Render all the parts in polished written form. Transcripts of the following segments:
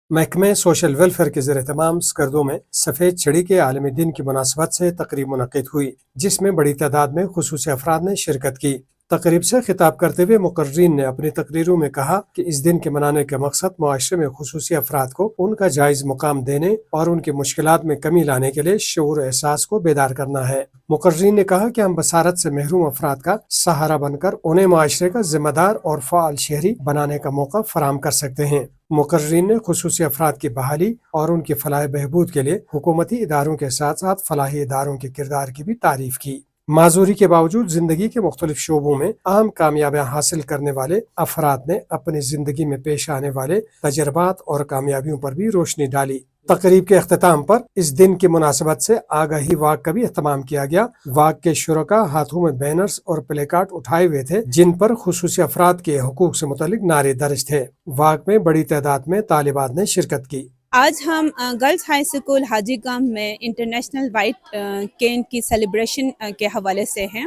محکمہ social welfare کے زیر اہتمام سکردو میں سفید چھڑی کے عالمی دن کی مناسبت سے تقریب منعقد ہوئی، جس میں بڑی تعداد میں خصوصی افراد نے شرکت کی۔ تقریب سے خطاب کرتے ہوئے مقررین نے اپنی تقریروں میں کہا کہ اس دن کے منانے کا مقصد معاشرے میں خصوصی افراد کو ان کا جائز مقام دینے اور ان کی مشکلات میں کمی لانے کے لیے شعور و احساس کو بیدار کرنا ہے۔ مقررین نے کہا کہ ہم بصارت سے محروم افراد کا سہارا بن کر انہیں معاشرے کا ذمہ دار اور فعال شہری بنانے کا موقع فراہم کر سکتے ہیں۔ مقررین نے خصوصی افراد کی بحالی اور ان کی فلاح بہبود کے لیے حکومتی اداروں کے ساتھ ساتھ فلاحی اداروں کے کردار کی بھی تعریف کی۔ معذوری کے باوجود زندگی کے مختلف شعبوں میں اہم کامیابیاں حاصل کرنے والے افراد نے اپنی زندگی میں پیش آنے والے تجربات اور کامیابیوں پر بھی روشنی ڈالی۔ تقریب کے اختتام پر اس دن کی مناسبت سے آگاہی واک کا بھی اہتمام کیا گیا۔ واک کے شرکاء ہاتھوں میں بینرز اور پلے کارڈ اٹھائے ہوئے تھے جن پر خصوصی افراد کے حقوق سے متعلق نعرے درج تھے۔ واک میں بڑی تعداد میں طالبات نے شرکت کی۔ آج ہم گرلز ہائی اسکول حاجی گام میں انٹرنیشنل وائٹ کین کی سیلیبریشن کے حوالے سے ہیں۔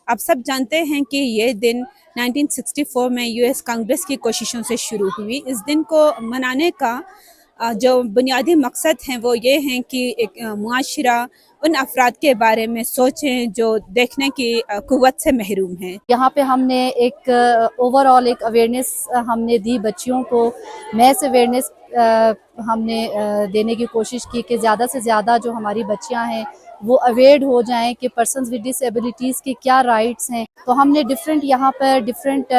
آپ سب جانتے ہیں کہ یہ دن 1964 میں US کانگریس کی کوششوں سے شروع ہوئی۔ اس دن کو منانے کا جو بنیادی مقصد ہیں وہ یہ ہیں کہ ایک معاشرہ ان افراد کے بارے میں سوچیں جو دیکھنے کی قوت سے محروم ہیں۔ یہاں پہ ہم نے ایک اوور آل ایک اویئرنیس ہم نے دی بچیوں کو، میس اویئرنیس ہم نے دینے کی کوشش کی کہ زیادہ سے زیادہ جو ہماری بچیاں ہیں وہ اویئرڈ ہو جائیں کہ پرسنز ود ڈس ایبلٹیز کے کیا رائٹس ہیں۔ تو ہم نے یہاں پر ڈفرینٹ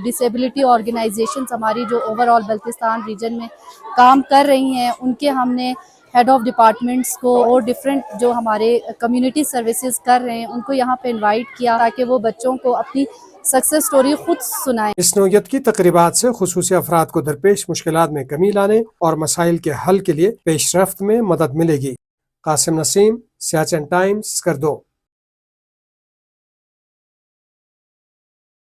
ڈسیبلٹی آرگنائزیشنز ہماری جو اوور آل بلتستان ریجن میں کام کر رہی ہیں ان کے ہم نے ہیڈ آف ڈپارٹمنٹس کو اور ڈفرینٹ جو ہمارے کمیونٹی سروسز کر رہے ہیں ان کو یہاں پہ انوائٹ کیا تاکہ وہ بچوں کو اپنی سکسیس سٹوری خود سنائیں۔ اس نوعیت کی تقریبات سے خصوصی افراد کو درپیش مشکلات میں کمی لانے اور مسائل کے حل کے لیے پیش رفت میں مدد ملے گی۔ قاسم نسیم، سیاچن ٹائمز، سکردو۔